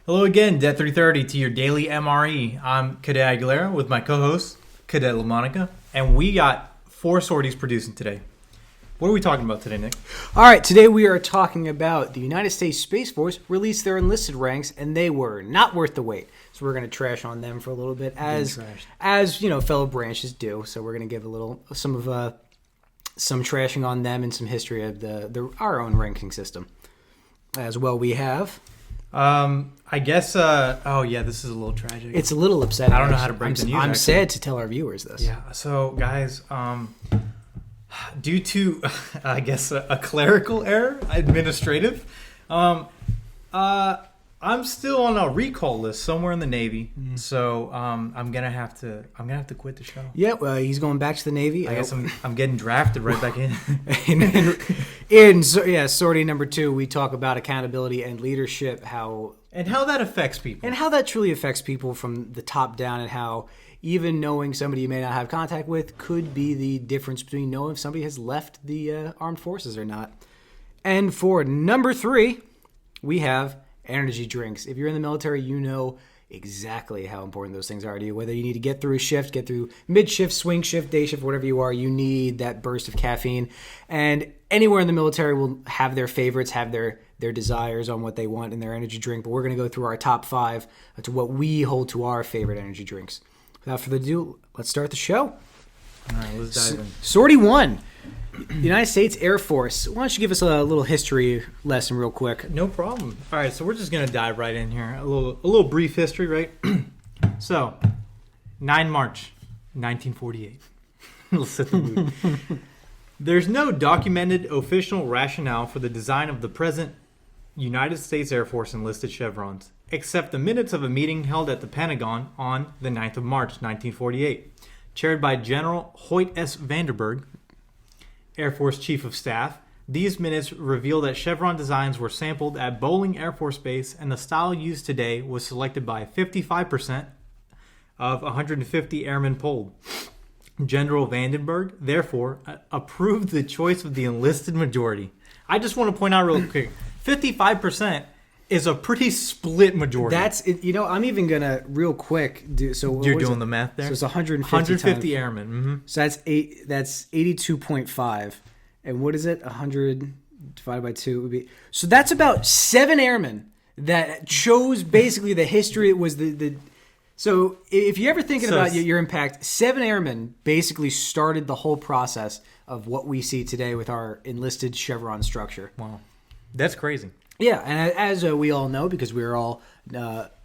Hello again, Det 330 to your daily MRE. I'm Cadet Aguilera with my co-host, Cadet LaMonica, and we got 4 sorties producing today. What are we talking about today, Nick? All right, today we are talking about the United States Space Force released their enlisted ranks, and they were not worth the wait. So we're going to trash on them for a little bit, as you know, fellow branches do. So we're going to give some trashing on them and some history of our own ranking system. As well, we have. I guess. This is a little tragic. It's a little upsetting. I don't know how to break the news. I'm sad to tell our viewers this. Yeah. So, guys, due to, I guess, a clerical error, administrative, I'm still on a recall list somewhere in the Navy. Mm-hmm. So I'm gonna have to quit the show. Yeah, he's going back to the Navy. I guess I'm getting drafted right back in. Sortie number 2, we talk about accountability and leadership, how that affects people, and how that truly affects people from the top down, and how even knowing somebody you may not have contact with could be the difference between knowing if somebody has left the armed forces or not. And for number 3, we have energy drinks. If you're in the military, you know exactly how important those things are to you. Whether you need to get through a shift, get through mid-shift, swing shift, day shift, whatever you are, you need that burst of caffeine. And anywhere in the military will have their favorites, have their desires on what they want in their energy drink. But we're going to go through our top 5 to what we hold to our favorite energy drinks. Without further ado, let's start the show. All right, let's dive in. Sortie 1. United States Air Force. Why don't you give us a little history lesson real quick? No problem. All right, so we're just going to dive right in here. A little brief history, right? So, 9 March, 1948. Let's set the mood. There's no documented official rationale for the design of the present United States Air Force enlisted chevrons, except the minutes of a meeting held at the Pentagon on the 9th of March, 1948, chaired by General Hoyt S. Vandenberg, Air Force Chief of Staff. These minutes reveal that chevron designs were sampled at Bolling Air Force Base, and the style used today was selected by 55% of 150 airmen polled. General Vandenberg, therefore, approved the choice of the enlisted majority. I just want to point out real quick, 55% is a pretty split majority. That's it. You know, I'm even gonna real quick do so. You're doing the math there. So it's 150 airmen. Mm-hmm. So that's 82.5, and what is it? 100 divided by 2 would be. So that's about 7 airmen that chose basically the history. It was the. So if you're ever thinking about your impact, 7 airmen basically started the whole process of what we see today with our enlisted chevron structure. Wow, that's crazy. Yeah, and as we all know, because we're all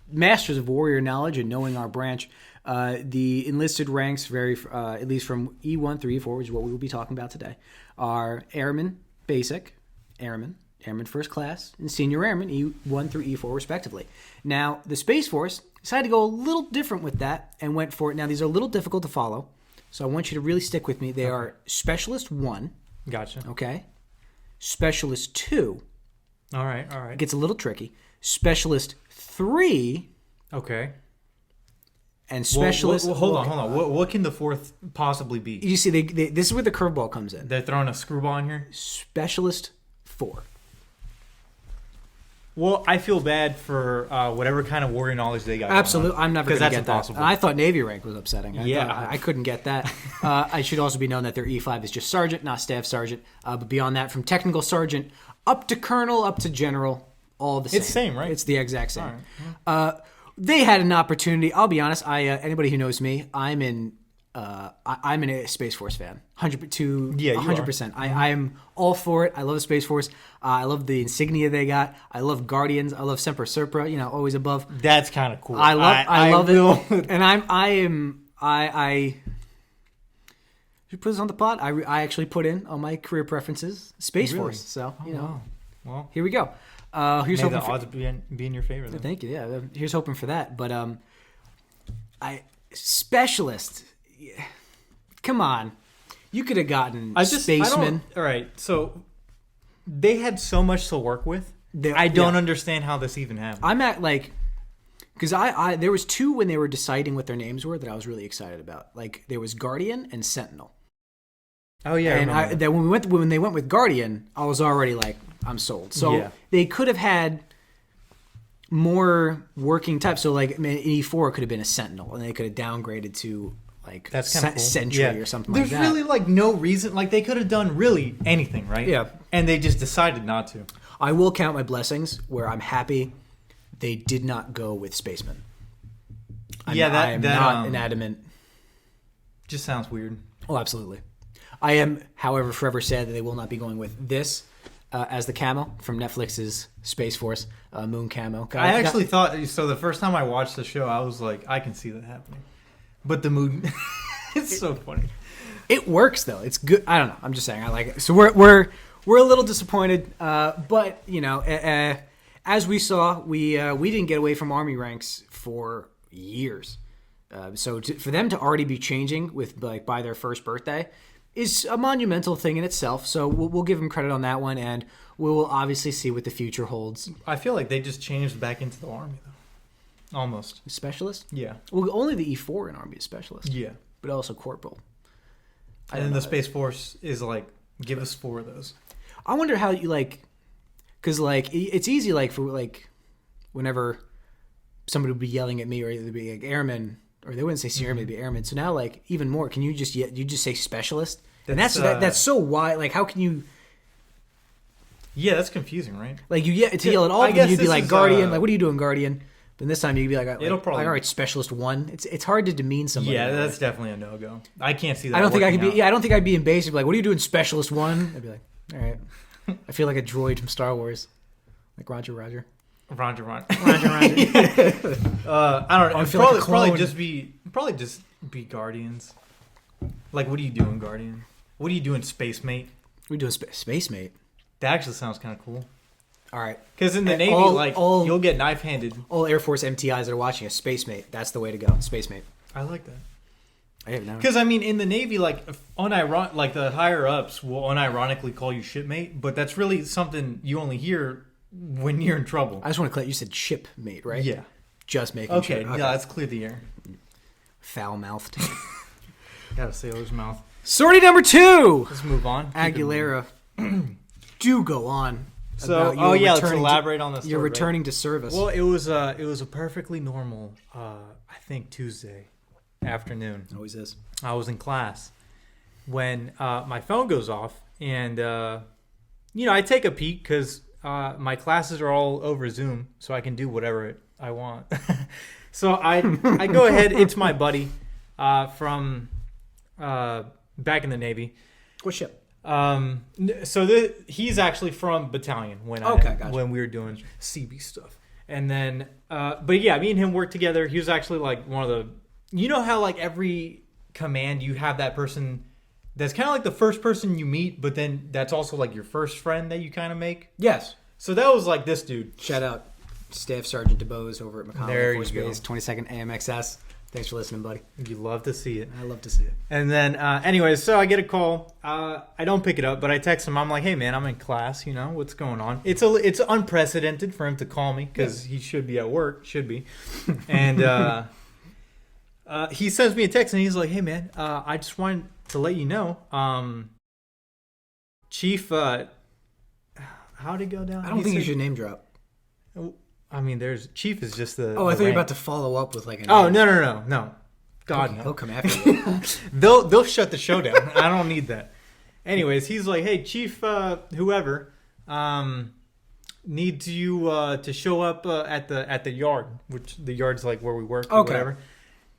masters of warrior knowledge and knowing our branch, the enlisted ranks vary, at least from E1 through E4, which is what we will be talking about today, are Airman Basic, Airman First Class, and Senior Airman, E1 through E4, respectively. Now, the Space Force decided to go a little different with that and went for it. Now, these are a little difficult to follow, so I want you to really stick with me. They are Specialist 1. Gotcha. Okay. Specialist 2. All right. It gets a little tricky. Specialist 3. Okay. And Specialist... Hold on. What can the 4th possibly be? You see, this is where the curveball comes in. They're throwing a screwball in here? Specialist 4. Well, I feel bad for whatever kind of warrior knowledge they got. Absolutely. I'm never going to get impossible. that. And I thought Navy rank was upsetting. Yeah. I couldn't get that. I should also be known that their E5 is just sergeant, not staff sergeant. But beyond that, from technical sergeant up to colonel, up to general, all the same. It's the same, right? It's the exact same. All right. They had an opportunity. I'll be honest. Anybody who knows me, I'm a Space Force fan. 100%. I am all for it. I love the Space Force. I love the insignia they got. I love Guardians. I love Semper Serpra. You know, always above. That's kind of cool. I love it. And I should put this on the pod. I actually put in on my career preferences Space Force. So well, here we go. Here's may the odds be in your favor. Then. Thank you. Yeah, here's hoping for that. But Specialist. Yeah. Come on. You could have gotten spacemen. All right, so they had so much to work with. I don't understand how this even happened. I'm at because there was 2 when they were deciding what their names were that I was really excited about. Like there was Guardian and Sentinel. Oh yeah, and when they went with Guardian, I was already like, I'm sold. So they could have had more working type. So like in E4 it could have been a Sentinel, and they could have downgraded to like That's kind of cool. Sentry or something There's like that. really like no reason. Like they could have done really anything, right? Yeah. And they just decided not to. I will count my blessings where I'm happy they did not go with Spaceman. I am not an adamant. Just sounds weird. Oh, absolutely. I am, however, forever sad that they will not be going with this as the camo from Netflix's Space Force moon camo. I actually thought so. The first time I watched the show, I was like, I can see that happening. But the moon, it's so funny. It works though. It's good. I don't know. I'm just saying. I like it. So we're a little disappointed, but you know, as we saw, we didn't get away from Army ranks for years. So for them to already be changing with like by their first birthday is a monumental thing in itself. So we'll give them credit on that one, and we will obviously see what the future holds. I feel like they just changed back into the Army though. Almost. Specialist? Yeah. Well, only the E4 in Army is specialist. Yeah. But also corporal. And then the Space Force is like, give us 4 of those. I wonder how you like, because like it's easy like for like whenever somebody would be yelling at me or they'd be like airmen, or they wouldn't say senior, they'd be airmen. So now like even more, can you just say specialist? And that's so wide. Like how can you? Yeah, that's confusing, right? Like yell at all of them, you'd be like Guardian. Like what are you doing, Guardian? But this time you'd be like, it'll probably like, all right, specialist 1. It's hard to demean somebody. Yeah, that's definitely a no-go. I can't see that. I don't think I could be. out. Yeah, I don't think I'd be invasive. Like, what are you doing, specialist 1? I'd be like, all right. I feel like a droid from Star Wars, like Roger. Roger. I don't know. It'd probably just be Guardians. Like, what are you doing, Guardian? What are you doing, Space Mate? We're doing Space Mate. That actually sounds kind of cool. All right. Because in the Navy, you'll get knife-handed. All Air Force MTIs that are watching a Space Mate. That's the way to go. Space Mate. I like that. I have no. Because I mean, in the Navy, like the higher ups will unironically call you shipmate, but that's really something you only hear when you're in trouble. I just want to clear. You said shipmate, right? Yeah. Just making Okay. sure. Yeah, let's clear the air. Foul-mouthed. Got a sailor's mouth. Sortie number 2. Let's move on. Aguilera. Do go on. So, let's elaborate on this. You're returning to service. Well, it was a perfectly normal, I think Tuesday afternoon. Always is. I was in class when my phone goes off, and I take a peek because my classes are all over Zoom, so I can do whatever I want. So I go ahead. It's my buddy from back in the Navy. What ship? He's actually from battalion gotcha. when we were doing CB stuff, and then but yeah, me and him worked together. He was actually like one of the, you know how like every command you have that person that's kind of like the first person you meet, but then that's also like your first friend that you kind of make. Yes. So that was like this dude. Shout out Staff Sergeant DeBose over at McConnell There Air Force you go. Base, 22nd AMXS. Thanks for listening, buddy. You love to see it. I love to see it. And then, anyways, so I get a call. I don't pick it up, but I text him. I'm like, "Hey, man, I'm in class. You know what's going on?" It's unprecedented for him to call me because he should be at work. Should be. And he sends me a text, and he's like, "Hey, man, I just wanted to let you know, Chief. How'd it go down?" I don't think you should name drop. I mean, Chief is just the. Oh, I thought you were rank. about to follow up with like a name. Oh, no. God, no. He'll come after you. They'll shut the show down. I don't need that. Anyways, he's like, "Hey, Chief, whoever, needs you to show up at the yard, which the yard's like where we work or whatever."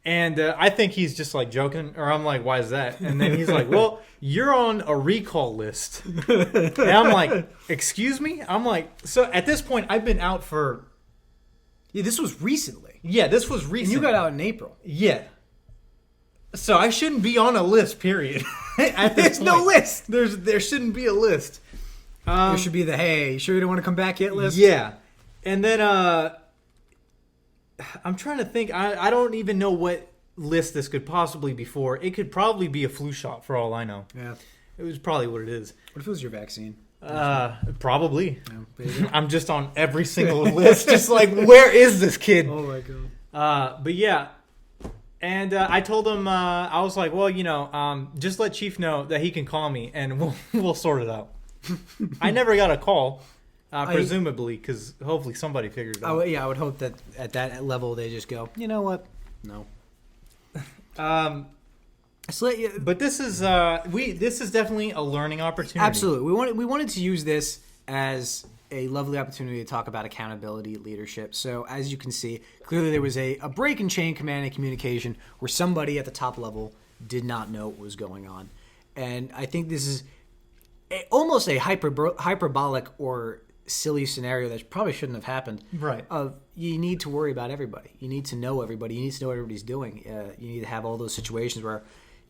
And I think he's just like joking, or I'm like, "Why is that?" And then he's like, "Well, you're on a recall list." And I'm like, "Excuse me?" I'm like, so at this point, I've been out for. Yeah, this was recently. Yeah, this was recent. And you got out in April. Yeah. So I shouldn't be on a list, period. There's no list. There shouldn't be a list. There should be the, hey, you sure you don't want to come back yet list? Yeah. And then I'm trying to think. I don't even know what list this could possibly be for. It could probably be a flu shot for all I know. Yeah. It was probably what it is. What if it was your vaccine? Probably. Yeah, I'm just on every single list. Just like, where is this kid? oh my god. But yeah. And I told him, I was like, well, just let Chief know that he can call me and we'll sort it out. I never got a call. Presumably, because hopefully somebody figured it out. I would hope that at that level they just go, you know what? No. But this is definitely a learning opportunity. Absolutely. We wanted to use this as a lovely opportunity to talk about accountability, leadership. So as you can see, clearly there was a break in chain command and communication where somebody at the top level did not know what was going on. And I think this is almost a hyperbolic or silly scenario that probably shouldn't have happened. Right. You need to worry about everybody. You need to know everybody. You need to know what everybody's doing. You need to have all those situations where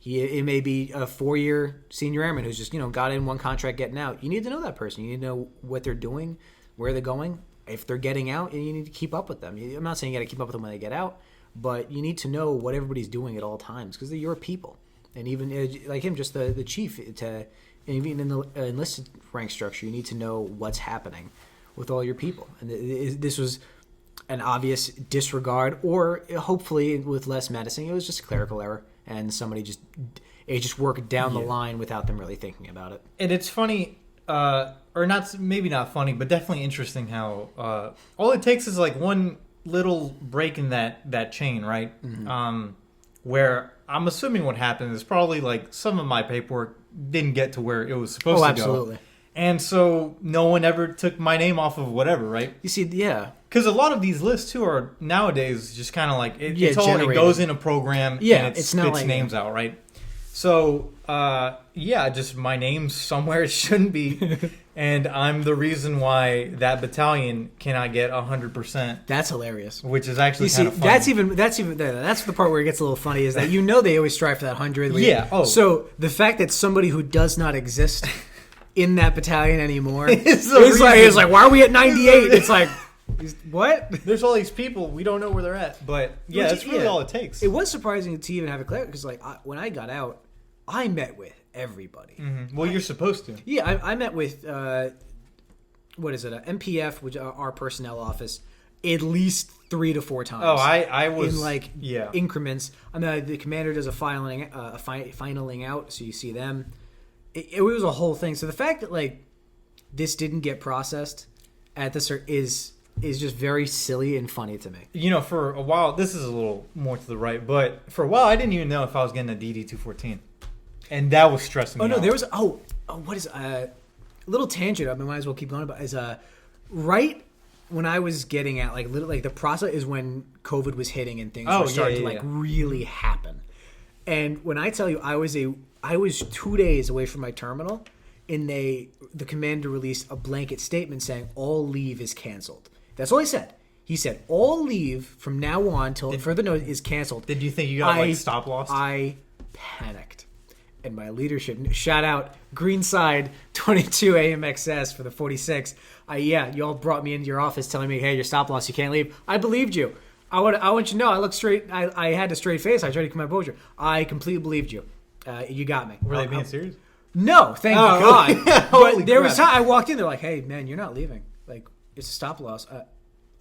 it may be a 4-year senior airman who's just got in one contract getting out. You need to know that person. You need to know what they're doing, where they're going, if they're getting out, and you need to keep up with them. I'm not saying you got to keep up with them when they get out, but you need to know what everybody's doing at all times because they're your people. And even like him, just the chief, even in the enlisted rank structure, you need to know what's happening with all your people. And this was an obvious disregard, or hopefully with less menacing, it was just a clerical error, and somebody just worked down the line without them really thinking about it. And it's funny, or not, maybe not funny, but definitely interesting how all it takes is like one little break in that chain, right? Mm-hmm. Where I'm assuming what happened is probably like some of my paperwork didn't get to where it was supposed to go. Absolutely. And so no one ever took my name off of whatever, right? You see, yeah. Because a lot of these lists, too, are nowadays just kind of like, it goes in a program and it spits names out, right? So, just my name's somewhere it shouldn't be. And I'm the reason why that battalion cannot get 100%. That's hilarious. Which is actually kind of funny. That's the part where it gets a little funny, is that they always strive for that 100. Yeah. Oh. So the fact that somebody who does not exist in that battalion anymore is like, why are we at 98? It's like, what? There's all these people, we don't know where they're at. But yeah, that's really all it takes. It was surprising to even have it clear, because when I got out, I met with everybody. Mm-hmm. Well, you're supposed to. Yeah, I met with MPF, which our personnel office, at least 3 to 4 times. Oh, I was in increments. I mean, the commander does a finaling out, so you see them. It was a whole thing. So the fact that this didn't get processed at the start is just very silly and funny to me. For a while, this is a little more to the right, but for a while I didn't even know if I was getting a DD-214. And that was stressing me out. No, there was what is a little tangent. I might as well keep going about is right when I was getting out, the process is when COVID was hitting and things were starting to really happen. And when I tell you I was 2 days away from my terminal, and the commander released a blanket statement saying all leave is canceled. That's all he said. He said all leave from now on till further notice is canceled. Did you think you got stop loss? I panicked. And my leadership, shout out Greenside 22 AMXS for the 46. Y'all brought me into your office telling me, hey, your stop loss, you can't leave. I believed you. I want you to know, I looked straight. I had a straight face. I tried to keep my posture. I completely believed you. You got me. Were they being serious? No, thank God. But there was time I walked in. They're like, hey, man, you're not leaving. It's a stop loss.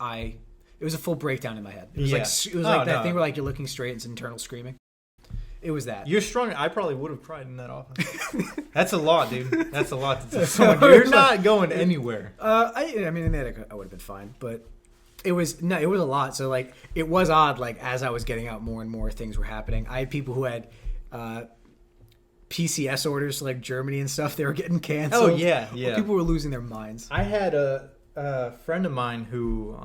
It was a full breakdown in my head. It was that thing where you're looking straight and it's internal screaming. It was that. You're strong. I probably would have cried in that office. That's a lot, dude. That's a lot to tell someone. You're not going anywhere. I mean, in that I would have been fine, but it was a lot. So it was odd. As I was getting out, more and more things were happening. I had people who had PCS orders to Germany and stuff. They were getting canceled. Oh yeah. People were losing their minds. I had a friend of mine who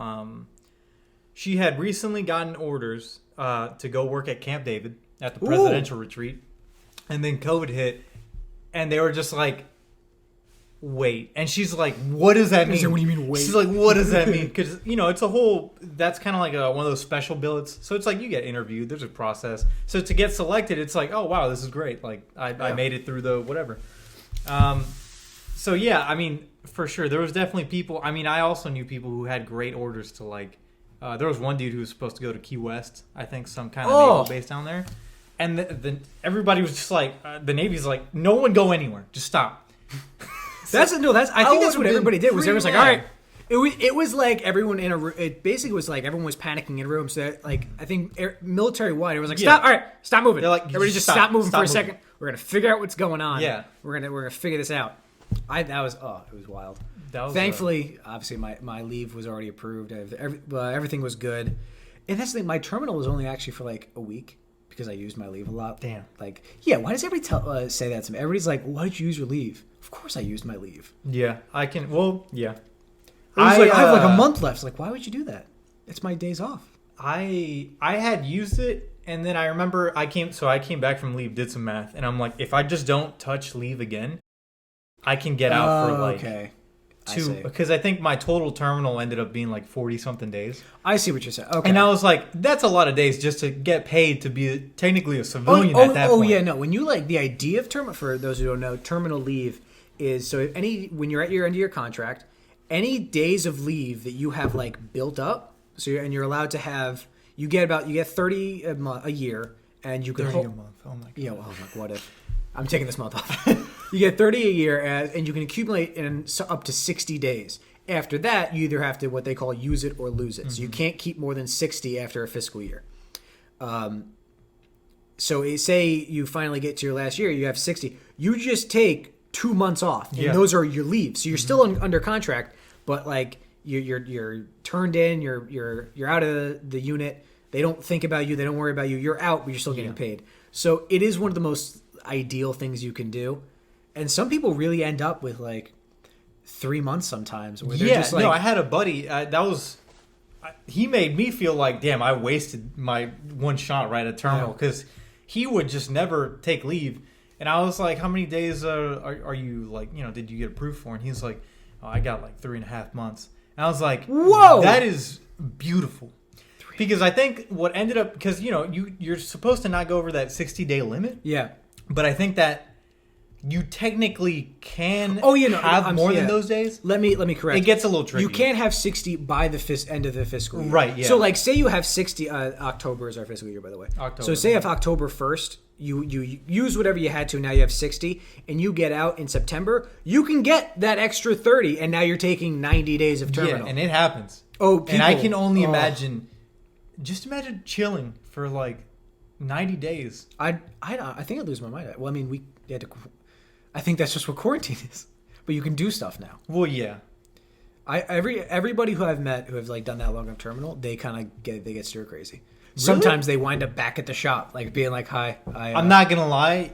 she had recently gotten orders to go work at Camp David at the presidential retreat, and then COVID hit, and they were just like, wait. And she's like, what does that mean? What do you mean wait? She's like, what does that mean? Because, it's a whole, that's kind of like one of those special billets. So it's you get interviewed, there's a process. So to get selected, it's oh, wow, this is great. I made it through the whatever. So yeah, I mean, for sure, there was definitely people. I mean, I also knew people who had great orders to there was one dude who was supposed to go to Key West, I think, some kind of naval base down there. And everybody was just the Navy's no one go anywhere, just stop. I think that's what everybody did. Was everyone's all right. It was everyone in a room. It basically was everyone was panicking in a room. So I think military wide, it was stop. All right, stop moving. They're everybody just stop moving for a second. We're gonna figure out what's going on. Yeah, we're gonna figure this out. It was wild. That was Thankfully, obviously, my leave was already approved. Everything was good. And that's the thing. My terminal was only actually for like a week because I used my leave a lot. Damn. Like, yeah, why does everybody say that to me? Everybody's like, why did you use your leave? Of course I used my leave. Yeah, I can. Well, yeah. I have like a month left. It's like, why would you do that? It's my days off. I had used it, and then I remember I came back from leave, did some math, and I'm like, if I just don't touch leave again, I can get out for like okay. because I think my total terminal ended up being like 40 something days. I see what you're saying. Okay. And I was like, that's a lot of days just to get paid to be technically a civilian at that point. Oh yeah, no. When you like the idea of terminal, for those who don't know, terminal leave is so when you're at your end of your contract, any days of leave that you have like built up, you're allowed to have, you get 30 a year, and you can 30 a month. Oh my god. Yeah, well, like, what if I'm taking this month off? You get 30 a year, and you can accumulate in up to 60 days. After that, you either have to what they call use it or lose it. Mm-hmm. So you can't keep more than 60 after a fiscal year. So say you finally get to your last year, you have 60. You just take 2 months off, and those are your leaves. So you're still under contract, but like you're turned in, you're out of the unit. They don't think about you. They don't worry about you. You're out, but you're still getting paid. So it is one of the most ideal things you can do. And some people really end up with like 3 months sometimes. Where they're just like, no, I had a buddy he made me feel like, damn, I wasted my one shot right at terminal because he would just never take leave. And I was like, how many days are you like, did you get approved for? And he's like, oh, I got like 3.5 months. And I was like, whoa, that is beautiful. Because I think what ended up, because, you're supposed to not go over that 60-day limit. Yeah. But I think that you technically can have more than those days. Let me correct. It gets a little tricky. You can't have 60 by the end of the fiscal year. Right, yeah. So like say you have 60, October is our fiscal year, by the way. October. So say if October 1st, you use whatever you had to, now you have 60, and you get out in September, you can get that extra 30, and now you're taking 90 days of terminal. Yeah, and it happens. Oh, people, and I can only imagine, just imagine chilling for like 90 days. I think I'd lose my mind. Well, I mean, we had to... I think that's just what quarantine is. But you can do stuff now. Well, yeah. Everybody who I've met who have like done that long of terminal, they kind of get stir crazy. Really? Sometimes they wind up back at the shop, like being like, "Hi, I'm not gonna lie,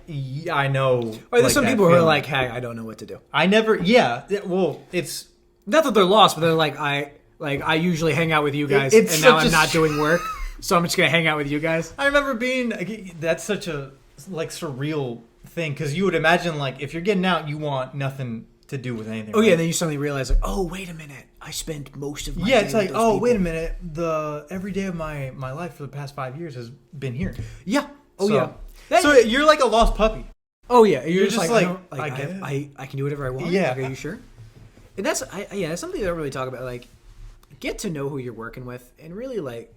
I know." Or there's some people who are like, "Hey, I don't know what to do." I never. Yeah. Well, it's not that they're lost, but they're like, I usually hang out with you guys, and now I'm not doing work, so I'm just gonna hang out with you guys. I remember that's such a like surreal thing because you would imagine like if you're getting out, you want nothing to do with anything. Oh right? Yeah, then you suddenly realize like, oh wait a minute, I spent most of my day it's like, oh people. Wait a minute, every day of my life for the past 5 years has been here. Yeah. Oh yeah. So you're like a lost puppy. Oh yeah, you're just like I can do whatever I want. Yeah. Like, are you sure? And that's something I don't really talk about. Like, get to know who you're working with, and really like,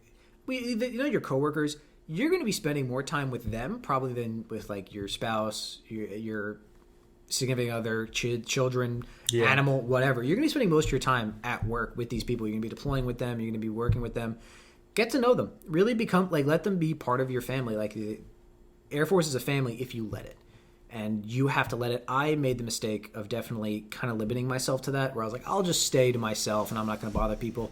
your coworkers. You're going to be spending more time with them probably than with like your spouse, your significant other, children, animal, whatever. You're going to be spending most of your time at work with these people. You're going to be deploying with them. You're going to be working with them. Get to know them. Really become like, let them be part of your family. Like the Air Force is a family if you let it. And you have to let it. I made the mistake of definitely kind of limiting myself to that, where I was like, I'll just stay to myself and I'm not going to bother people.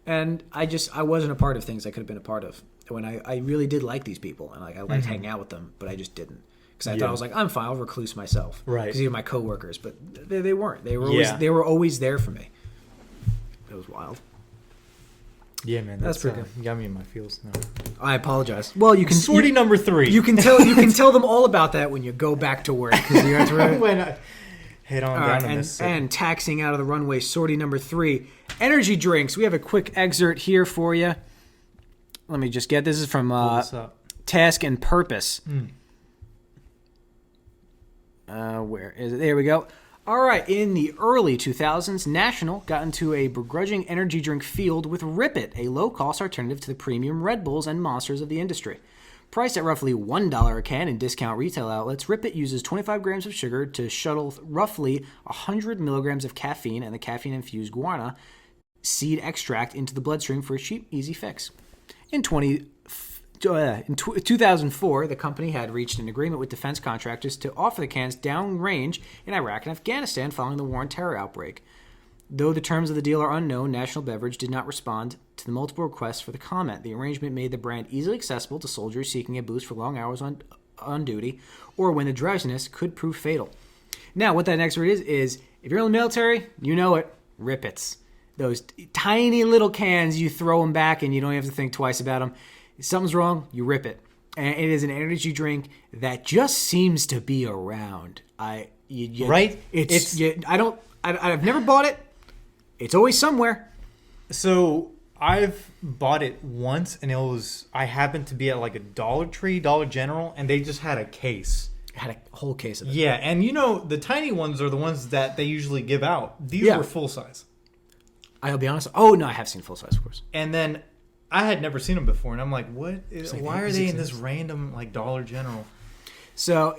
And I wasn't a part of things I could have been a part of. When I really did like these people and like I liked hanging out with them, but I just didn't because I thought I was like, I'm fine, I'll recluse myself, right? Because these are my coworkers, but they weren't. They were always there for me. It was wild. Yeah, man, that's pretty good. You got me in my feels now. I apologize. Well, you can sortie number 3. You can tell them all about that when you go back to work because you have to when I head on down to Mississippi. And taxiing out of the runway, sortie number 3, energy drinks. We have a quick excerpt here for you. Let me just get this is from Task and Purpose. Where is it? There we go. All right. In the early 2000s, National got into a begrudging energy drink field with Rip It, a low-cost alternative to the premium Red Bulls and Monsters of the industry. Priced at roughly $1 a can in discount retail outlets, Rip It uses 25 grams of sugar to shuttle roughly 100 milligrams of caffeine and the caffeine-infused guarana seed extract into the bloodstream for a cheap, easy fix. In 2004, the company had reached an agreement with defense contractors to offer the cans downrange in Iraq and Afghanistan following the war on terror outbreak. Though the terms of the deal are unknown, National Beverage did not respond to the multiple requests for the comment. The arrangement made the brand easily accessible to soldiers seeking a boost for long hours on duty or when the drowsiness could prove fatal. Now, what that next word is if you're in the military, you know it, Rip-Its. Those tiny little cans, you throw them back and you don't have to think twice about them. If something's wrong, you rip it. And it is an energy drink that just seems to be around. Right? I've never bought it. It's always somewhere. So I've bought it once, and I happened to be at like a Dollar Tree, Dollar General, and they just had a case. Had a whole case of it. Yeah, and the tiny ones are the ones that they usually give out. These were full size. I'll be honest. Oh, no, I have seen full size, of course. And then I had never seen them before, and I'm like, what? Why are they in this random like Dollar General? So,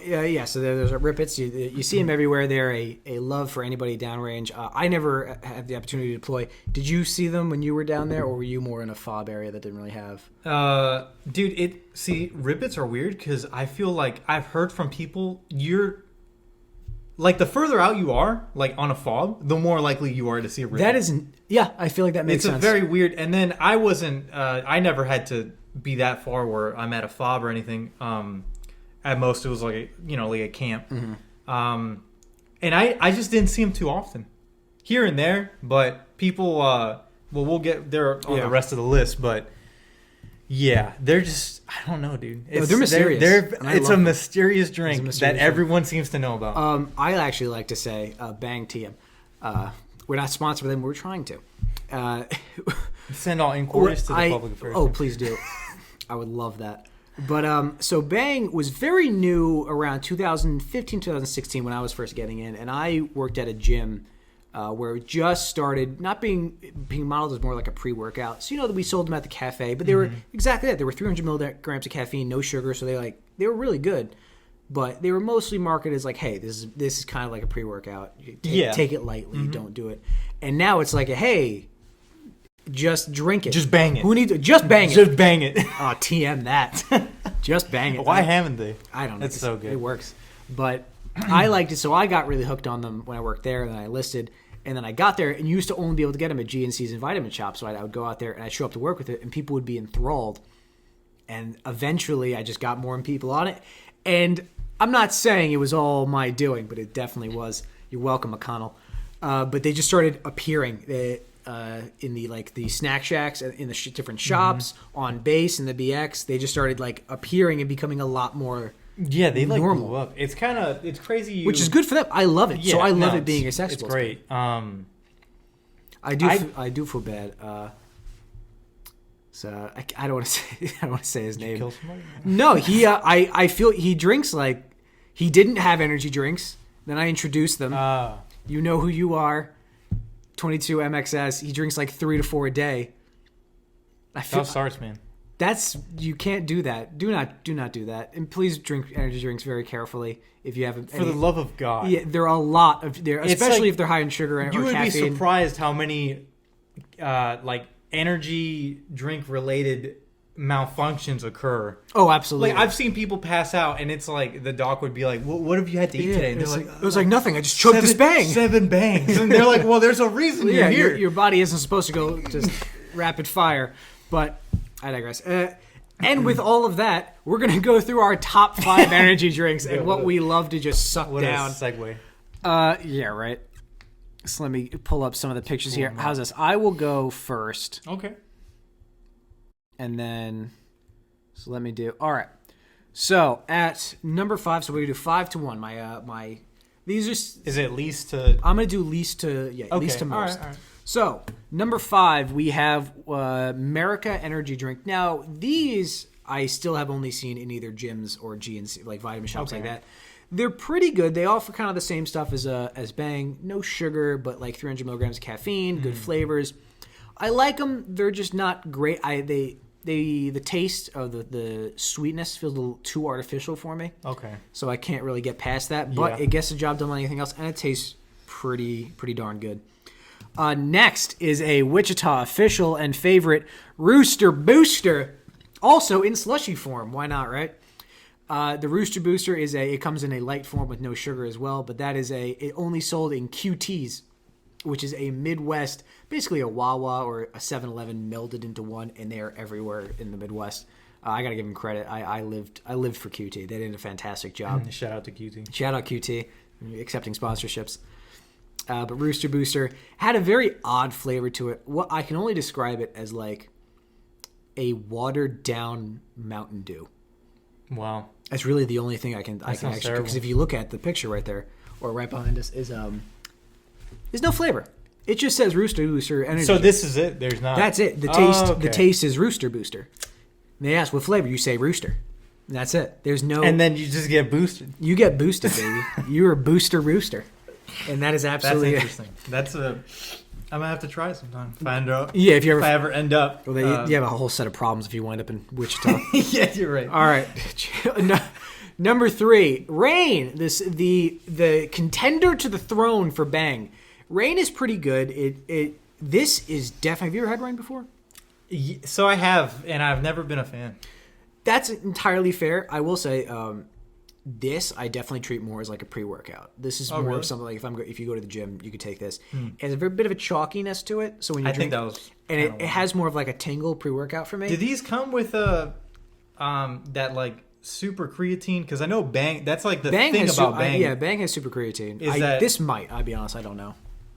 so there's Rip-Its. You see them everywhere. They're a love for anybody downrange. I never had the opportunity to deploy. Did you see them when you were down there, or were you more in a FOB area that didn't really have? Dude, Rip-Its are weird because I feel like I've heard from people, like the further out you are, like on a FOB, the more likely you are to see a Rip-It. That isn't, I feel like that makes sense. It's a very weird, and then I never had to be that far where I'm at a FOB or anything. At most, it was like a camp. Mm-hmm. And I just didn't see them too often. Here and there, but people, we'll get there on the rest of the list, but yeah, they're just, I don't know, dude. They're mysterious. It's a mysterious drink that everyone seems to know about. I actually like to say, Bang TM. We're not sponsored by them, we're trying to. Send all inquiries to the public affairs. Oh, please do. I would love that. But so Bang was very new around 2015, 2016 when I was first getting in, and I worked at a gym where it just started not being modeled as more like a pre-workout. So that we sold them at the cafe, but they were exactly that. They were 300 milligrams of caffeine, no sugar, so they were really good. But they were mostly marketed as like, hey, this is kind of like a pre-workout. Take it lightly, don't do it. And now it's like, hey, just drink it. Just bang it. Who needs it? Just bang it. Just bang it. Oh, TM that. Just bang it. Why haven't they? I don't know. It's so good. It works. But I liked it, so I got really hooked on them when I worked there, and then I enlisted. And then I got there, and you used to only be able to get them at GNC's and Vitamin Shop. So I would go out there, and I'd show up to work with it, and people would be enthralled. And eventually, I just got more people on it. And I'm not saying it was all my doing, but it definitely was. You're welcome, McConnell. But they just started appearing in the snack shacks, in the different shops, on base, in the BX. They just started appearing and becoming a lot more they normal. blew up. It's crazy. Which is good for them. I love it. Yeah, so I love it being accessible. It's great. I do feel bad. So I don't want to say his name. Kill somebody? No, he. I feel he drinks he didn't have energy drinks. Then I introduced them. You know who you are. 22 MXS. He drinks 3 to 4 a day. Tough starts, man. You can't do that. Do not do that. And please drink energy drinks very carefully if you haven't. For the love of God. Yeah, there are a lot of there, especially if they're high in sugar or caffeine. You would be surprised how many energy drink related malfunctions occur. Oh, absolutely. I've seen people pass out, and it's the doc would be like, "What have you had to eat today?" And they're it was nothing. I just choked this bang. 7 bangs, and they're like, "Well, there's a reason you're here. Your body isn't supposed to go just rapid fire." But I digress. And with all of that, we're gonna go through our top 5 energy drinks and what we love to just suck down. What a segue. Yeah, right. So let me pull up some of the pictures here. How's this? I will go first. Okay. And then, so let me do. All right. So at number 5, so we're gonna do 5 to 1. My these are. Is it least to? I'm gonna do least to least to most. All right. So number 5, we have America Energy Drink. Now these I still have only seen in either gyms or GNC, vitamin shops like that. They're pretty good. They offer kind of the same stuff as Bang. No sugar, but 300 milligrams of caffeine. Good flavors. I like them. They're just not great. The taste of the sweetness feels a little too artificial for me. Okay. So I can't really get past that. But it gets the job done on anything else, and it tastes pretty darn good. Next is a Wichita official and favorite Rooster Booster. Also in slushy form. Why not, right? The Rooster Booster it comes in a light form with no sugar as well, but that is it only sold in QTs, which is a Midwest, basically a Wawa or a 7-Eleven melded into one, and they are everywhere in the Midwest. I gotta give them credit. I lived for QT. They did a fantastic job. Shout out to QT. Shout out QT, accepting sponsorships. But Rooster Booster had a very odd flavor to it. What I can only describe it as like a watered down Mountain Dew. Wow. That's really the only thing I can actually, because if you look at the picture right there or right behind us is there's no flavor. It just says Rooster Booster energy. So this is it. There's not. That's it. The taste is Rooster Booster. They ask what flavor, you say Rooster. And that's it. There's no. And then you just get boosted. You get boosted, baby. You are Booster Rooster, and that is absolutely interesting. I'm gonna have to try sometime. If I end up. Yeah, if I ever end up. Well, you have a whole set of problems if you wind up in Wichita. Yeah, you're right. All right. Number 3, Rain. The contender to the throne for Bang. Rain is pretty good. This is definitely. Have you ever had Rain before? So I have, and I've never been a fan. That's entirely fair. I will say, this I definitely treat more as like a pre-workout. This is more of something like if you go to the gym, you could take this. It has a very bit of a chalkiness to it. So when you drink, it has more of like a tingle pre-workout for me. Do these come with that like super creatine? Because I know Bang. That's like the thing about Bang. Bang has super creatine. This might. I'll be honest. I don't know.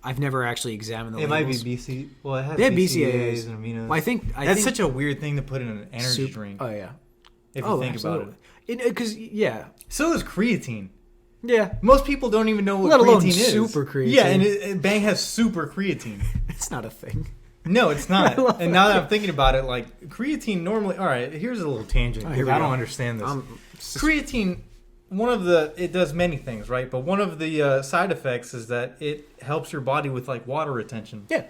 I've never actually examined the labels. Might be BC. Well, it has BCAAs and aminos. Well, I think that's such a weird thing to put in an energy drink. Oh yeah. If you think about it. Because so is creatine. Yeah. Most people don't even know what Let alone creatine is. Super creatine. Yeah, and Bang has super creatine. It's not a thing. No, it's not. And now that I'm thinking about it, like creatine normally. All right, here's a little tangent. I don't understand this. Creatine. It does many things, right? But one of the side effects is that it helps your body with like water retention. Yeah.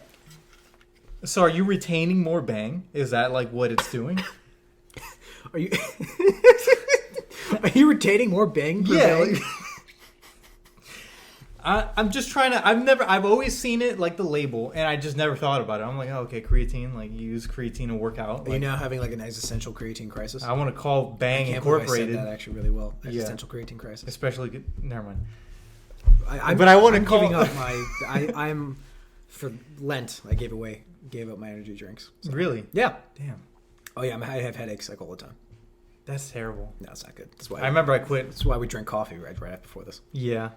So are you retaining more Bang? Is that like what it's doing? Are you retaining more Bang? Yeah. I'm just trying to. I've always seen it like the label, and I just never thought about it. I'm like, oh, okay, creatine. Like you use creatine to work out. Are you now having like an existential creatine crisis? I want to call Bang Incorporated. I said that actually really well. Existential creatine crisis. Especially, never mind. I want to call. Giving up I'm for Lent. I gave up my energy drinks. So. Really? Yeah. Damn. Oh yeah, I have headaches like all the time. That's terrible. No, it's not good. That's why I remember I quit. That's why we drank coffee right after before this. Yeah.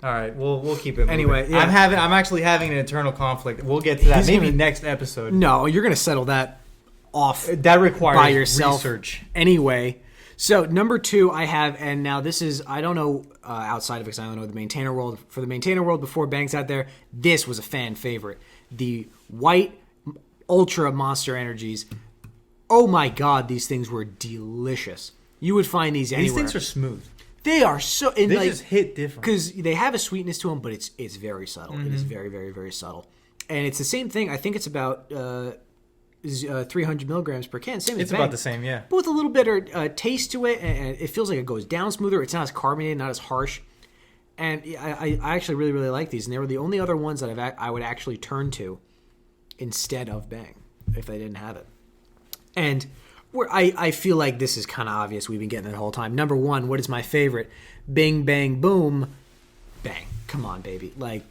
All right, we'll keep it moving. Anyway, yeah. I'm actually having an internal conflict. We'll get to that next episode. No, you're gonna settle that off. That requires by yourself. Research. Anyway, so number 2 I have, and now this is I don't know outside of it because I don't know the maintainer world. For the maintainer world before Bang's out there, this was a fan favorite. The white ultra monster energies. Oh my god, these things were delicious. You would find these anywhere. These things are smooth. They are so. They just hit different because they have a sweetness to them, but it's very subtle. Mm-hmm. It is very, very, very subtle, and it's the same thing. I think it's about 300 milligrams per can. Same. It's about the same, yeah. But with a little better taste to it, and it feels like it goes down smoother. It's not as carbonated, not as harsh, and I actually really, really like these. And they were the only other ones that I would actually turn to instead of Bang if they didn't have it, and. I feel like this is kind of obvious. We've been getting it the whole time. Number 1, what is my favorite? Bing, bang, boom, bang. Come on, baby. Like,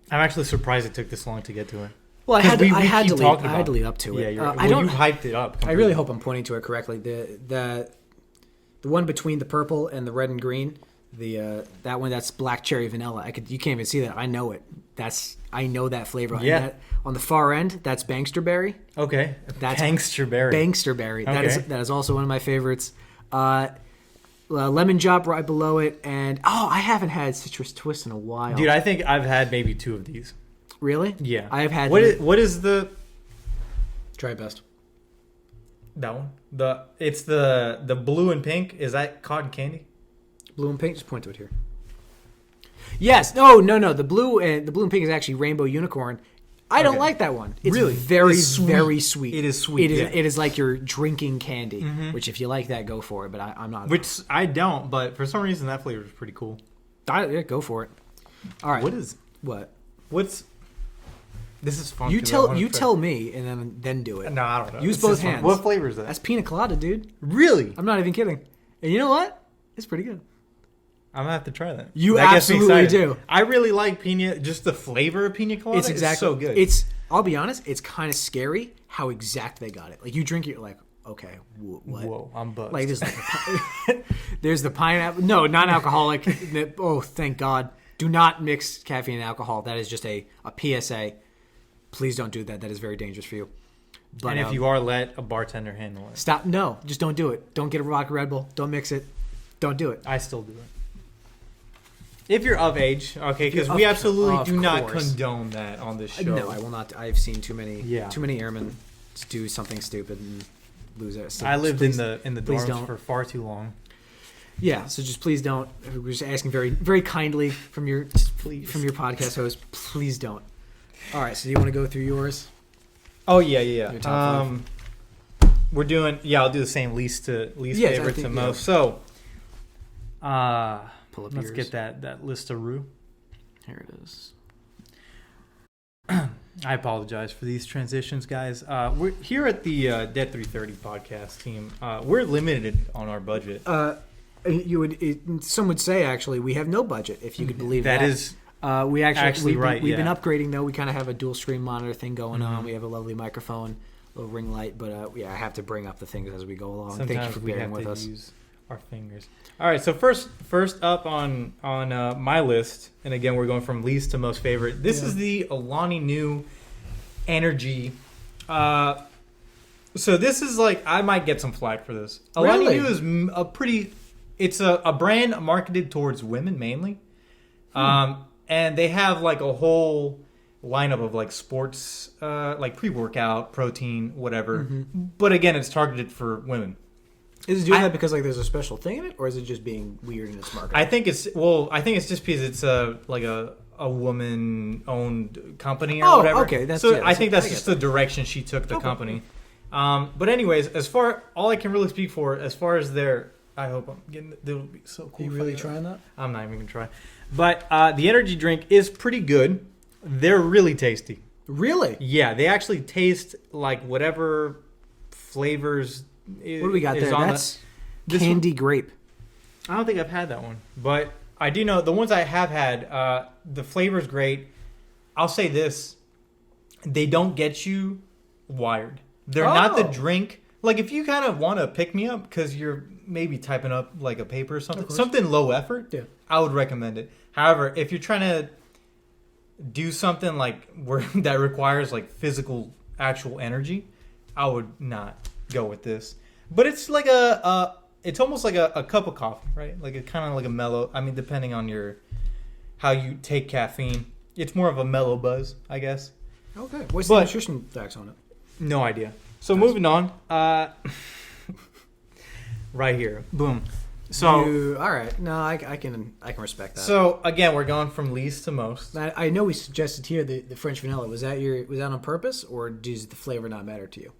I'm actually surprised it took this long to get to it. Well, I had to lead up to it. Yeah, you hyped it up. Completely. I really hope I'm pointing to it correctly. The one between the purple and the red and green. That one that's black cherry vanilla. You can't even see that. I know it. I know that flavor. Yeah. On the far end, that's Banksterberry. Okay. That's Banksterberry. Banksterberry. Okay. That is also one of my favorites. Lemon Drop right below it, and I haven't had Citrus Twist in a while. Dude, I think I've had maybe 2 of these. Really? Yeah. I have had. What is the? Try best. That one. It's the blue and pink. Is that cotton candy? Blue and pink. Just point to it here. Yes. No. The blue and pink is actually Rainbow Unicorn. I don't like that one. It's really very sweet. It is sweet. It is like you're drinking candy. Mm-hmm. Which, if you like that, go for it. But I'm not. Which I don't. But for some reason, that flavor is pretty cool. Yeah, go for it. All right. What? What's This is fun. You tell me, and then do it. No, I don't know. Use It's both just fun. hands. What flavor is that? That's pina colada, dude. Really? I'm not even kidding. And you know what? It's pretty good. I'm gonna have to try that. You That gets me absolutely excited. do. I really like pina. Just the flavor of pina colada. It's exactly so good. I'll be honest. It's kind of scary how exact they got it. Like you drink it, you're like, okay, what? Whoa, I'm buzzed. Like there's the pineapple. No, non-alcoholic. Oh, thank God. Do not mix caffeine and alcohol. That is just a PSA. Please don't do that. That is very dangerous for you. But and if you are, let a bartender handle it. stop. No, just don't do it. Don't get a vodka Red Bull. Don't mix it. Don't do it. I still do it. If you're of age, okay, because we absolutely do not condone that on this show. No, I will not. I've seen too many Yeah. airmen do something stupid and lose it. So I lived please, in the please dorms don't. for far too long. Yeah, so just please don't. We're just asking very, very kindly from your podcast host. Please don't. All right, so do you want to go through yours? Oh yeah. Your top We're doing. Yeah, I'll do the same least Yes, favorite I think, to most. So, Pull up let's yours. get that list of Rue. Here it is. I apologize for these transitions, guys. We're here at the Dead 330 podcast team. We're limited on our budget. Some would say actually we have no budget, if you could believe that. That is we actually we've right, We've been yeah. upgrading though. We kind of have a dual screen monitor thing going on. Mhm. We have a lovely microphone, a little ring light. But I have to bring up the things as we go along. sometimes Thank you for we bearing have with to us. use our fingers. All right, so first up on my list, and again we're going from least to most favorite. This is the Alani Nu Energy. So this is like, I might get some flack for this. Alani Really? Nu is a pretty. It's a brand marketed towards women mainly. And they have like a whole lineup of like sports, like pre-workout, protein, whatever. But again, it's targeted for women. Is it doing that because like there's a special thing in it, or is it just being weird in its marketing? I think it's just because it's like a woman-owned company or whatever. Okay, I think that's just the direction she took the company. But anyways, all I can really speak for as far as their. I hope I'm getting. They'll be so cool. Are you really trying that? I'm not even gonna try. But the energy drink is pretty good. They're really tasty. Really? Yeah, they actually taste like whatever flavors. What do we got there? That's this candy grape. I don't think I've had that one, but I do know the ones I have had. The flavor's great. I'll say this: they don't get you wired. They're not the drink. Like if you kind of want to pick me up because you're maybe typing up like a paper or something low effort. Yeah. I would recommend it. However, if you're trying to do something like that requires like physical, actual energy, I would not go with this. But it's like it's almost like a cup of coffee, right? Like kind of like a mellow. I mean, depending on how you take caffeine, it's more of a mellow buzz, I guess. Okay. What's the nutrition facts on it? No idea. So moving on, right here, boom. So all right, no, I can respect that. So again, we're going from least to most. I know we suggested here the French vanilla. Was that on purpose, or does the flavor not matter to you?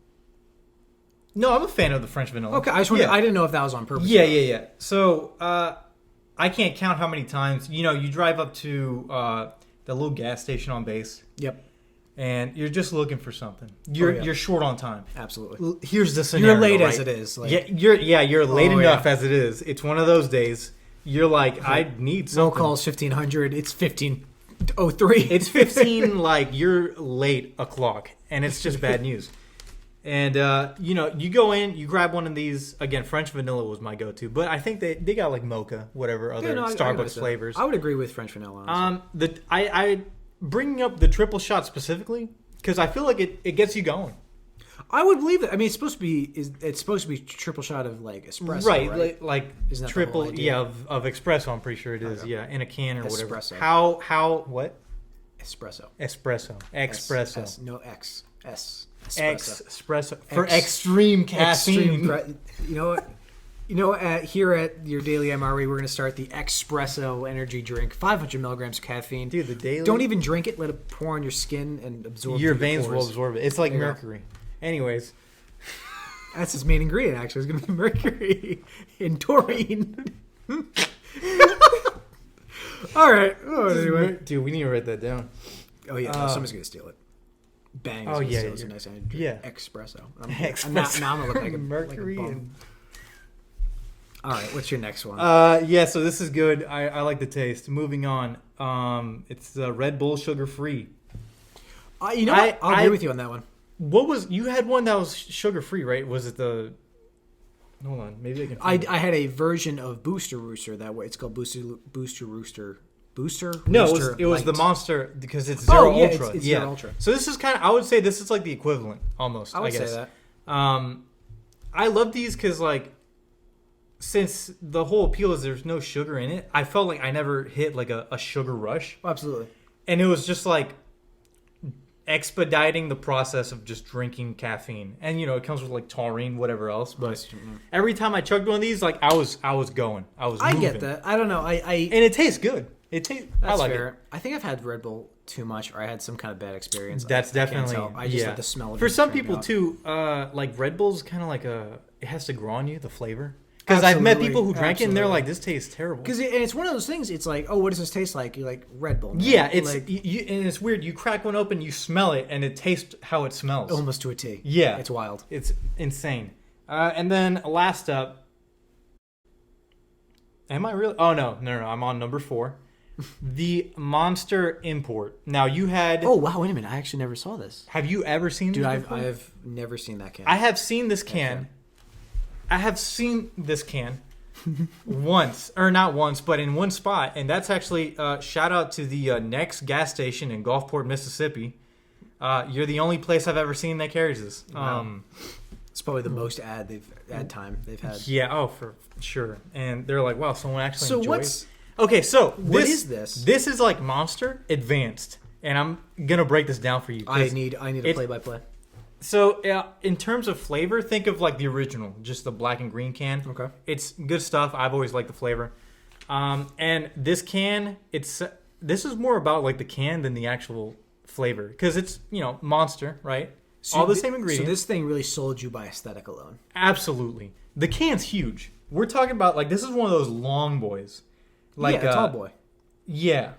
No, I'm a fan of the French vanilla. Okay, I didn't know if that was on purpose. Yeah. So I can't count how many times you drive up to the little gas station on base. Yep. And you're just looking for something. You're short on time. Absolutely. Here's the scenario. You're late right? as it is. Like, you're late enough as it is. It's one of those days. You're like, I need something. Roll call's 1500. It's 1503. It's 15 like you're late o'clock, and it's just bad news. And you go in, you grab one of these. Again, French vanilla was my go-to, but I think they got like mocha, whatever other Starbucks flavors. I would agree with French vanilla. Honestly. I bringing up the triple shot specifically because I feel like it gets you going. I would believe that. I mean, it's supposed to be triple shot of like espresso, right? Like Isn't that triple, the whole idea? of espresso. I'm pretty sure it is. Okay. Yeah, in a can or Espresso. whatever. How what? Espresso. Espresso. S, no X. S. Espresso for extreme caffeine. You know what? Here at your daily MRE, we're going to start the Espresso energy drink, 500 milligrams of caffeine. Dude, the daily. Don't even drink it. Let it pour on your skin and absorb. Your veins will absorb it. It's like mercury. Anyways, that's his main ingredient. Actually, it's going to be mercury and taurine. All right. Oh, anyway, dude, we need to write that down. Oh yeah, somebody's going to steal it. Bang. Oh, yeah, It's a nice energy drink. yeah. Espresso. Espresso. Now I'm gonna look like a Mercury. Like a bum. All right, what's your next one? Yeah, so this is good. I like the taste. Moving on. It's Red Bull sugar free. You know what? I'll agree with you on that one. What was you had one that was sugar free, right? Was it the? Hold on, maybe I can. I had a version of Booster Rooster that way. It's called Booster Rooster. Booster. No, Rooster it was the Light. Monster because it's Zero Ultra. It's yeah, Zero Ultra. So this is kind of. I would say this is like the equivalent almost. I would guess. say that. I love these because like, since the whole appeal is there's no sugar in it, I felt like I never hit like a sugar rush, Absolutely. and it was just like expediting the process of just drinking caffeine. And it comes with like taurine, whatever else. But every time I chugged one of these, like I was going. I was. I moving. get that. I don't know. And it tastes good. I That's like fair. it. I think I've had Red Bull too much, or I had some kind of bad experience. That's I can't definitely. tell. I just yeah. like the smell of it. For some creeping people out. too, like Red Bull's kind of like it has to grow on you, the flavor. Because I've met people who drank it and they're like, this tastes terrible. Because it's one of those things. It's like, oh, what does this taste like? You're like Red Bull. Man. Yeah, it's like and it's weird. You crack one open, you smell it, and it tastes how it smells. almost to a T. Yeah, it's wild. It's insane. And then last up, am I really? Oh no, I'm on number 4. The Monster Import. Now you had. Oh wow! Wait a minute. I actually never saw this. Have you ever seen? Dude, this before? I've never seen that can. I have seen this can. I have seen this can once, or not once, but in one spot, and that's actually shout out to the next gas station in Gulfport, Mississippi. You're the only place I've ever seen that carries this. Wow. It's probably the most ad time they've had. Yeah, oh for sure. And they're like, wow, someone actually So enjoys. what's Okay, so what is this? This is like Monster Advanced, and I'm gonna break this down for you. I need a play-by-play. So, in terms of flavor, think of like the original, just the black and green can. Okay. It's good stuff. I've always liked the flavor. And this can, this is more about like the can than the actual flavor. Because it's, Monster, right? So all the same ingredients. So this thing really sold you by aesthetic alone. Absolutely. The can's huge. We're talking about like, this is one of those long boys. Like yeah, tall boy. Yeah.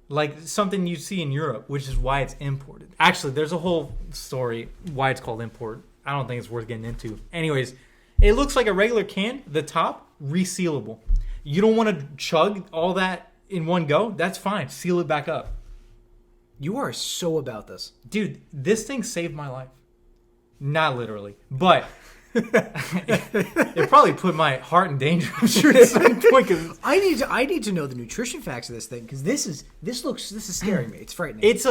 Like something you see in Europe, which is why it's imported. Actually, there's a whole story why it's called import. I don't think it's worth getting into. Anyways, it looks like a regular can. The top, resealable. You don't want to chug all that in one go? That's fine. Seal it back up. You are so about this. Dude, this thing saved my life. Not literally, but it probably put my heart in danger. I'm sure at some point. I need to know the nutrition facts of this thing because this is scaring me. It's frightening. It's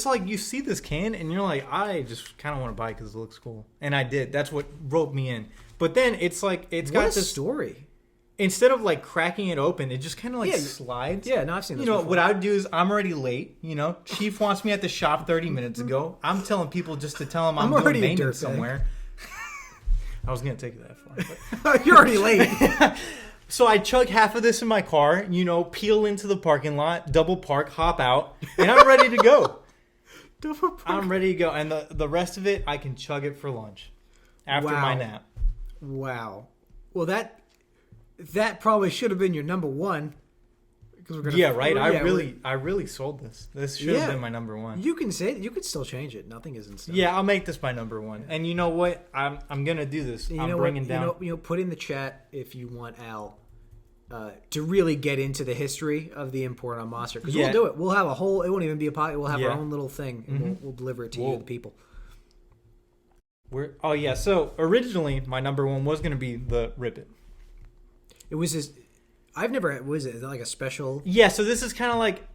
like you see this can and you're like, I just kind of want to buy it because it looks cool, and I did. That's what roped me in. But then it's like it's what got a this story. Instead of like cracking it open, it just kind of like slides. Yeah, no, I've seen this before. What I would do is I'm already late. Chief wants me at the shop 30 minutes ago. I'm telling people just to tell him I'm doing already a maintenance dirtbag. somewhere. I was gonna take it that far. But. You're already late. So I chug half of this in my car, peel into the parking lot, double park, hop out, and I'm ready to go. I'm ready to go. And the rest of it, I can chug it for lunch after my nap. Wow. Well, that probably should have been your number one. Yeah, right. I really sold this. This should have been my number one. You can say you could still change it. Nothing is in stone. Yeah, I'll make this my number one. And you know what? I'm gonna do this. I'm bringing down. Put in the chat if you want Al to really get into the history of the import on Monster because we'll do it. We'll have a whole. It won't even be a podcast. We'll have our own little thing and we'll deliver it to you, the people. So originally my number one was gonna be the Rip It. It was this. I've never. Was it like a special? Yeah. So this is kind of like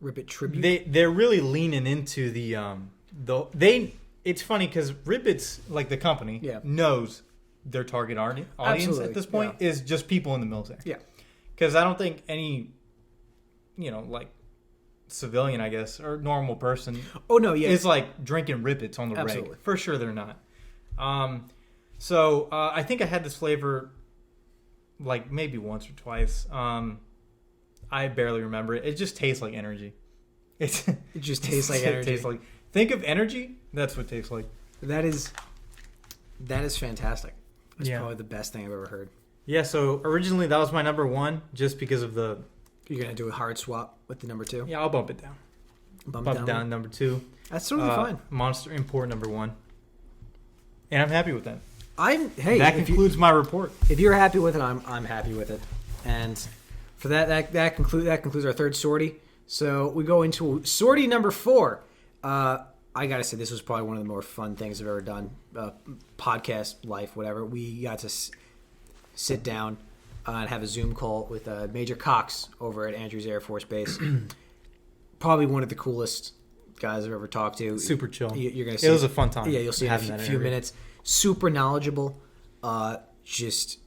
Rip It tribute. They're really leaning into the. It's funny because Rip It's like the company knows their target audience at this point is just people in the military. Yeah. Because I don't think any, like civilian, I guess, or normal person. Oh no, yeah, is like drinking Rip It's on the reg. For sure, they're not. So I think I had this flavor. Like maybe once or twice. I barely remember it. It just tastes like energy. It just tastes like energy. It tastes like. Think of energy. That's what it tastes like. That is fantastic. That's probably the best thing I've ever heard. Yeah. So originally that was my number one, just because of the. You're gonna do a hard swap with the number two. Yeah, I'll bump it down. Bump it down number two. That's totally fine. Monster import number 1. And I'm happy with that. That concludes my report. If you're happy with it, I'm happy with it. And for that concludes our third sortie. So we go into sortie number 4. I gotta say, this was probably one of the more fun things I've ever done. Podcast life, whatever. We got to sit down and have a Zoom call with Major Cox over at Andrews Air Force Base. Probably one of the coolest guys I've ever talked to. Super chill. You're gonna see. It was a fun time. Yeah, you'll see in a few minutes. Super knowledgeable. Just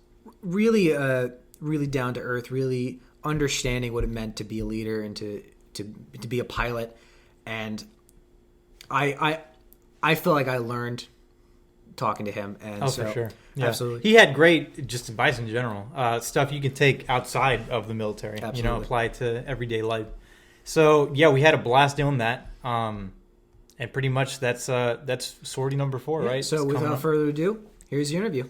really, really down to earth. Really understanding what it meant to be a leader and to be a pilot. And I feel like I learned talking to him. And for sure. Yeah. Absolutely. He had great, just advice in general, stuff you can take outside of the military, Absolutely. Apply to everyday life. So, yeah, we had a blast doing that. And pretty much that's sortie number 4, right? So without further ado, here's the interview.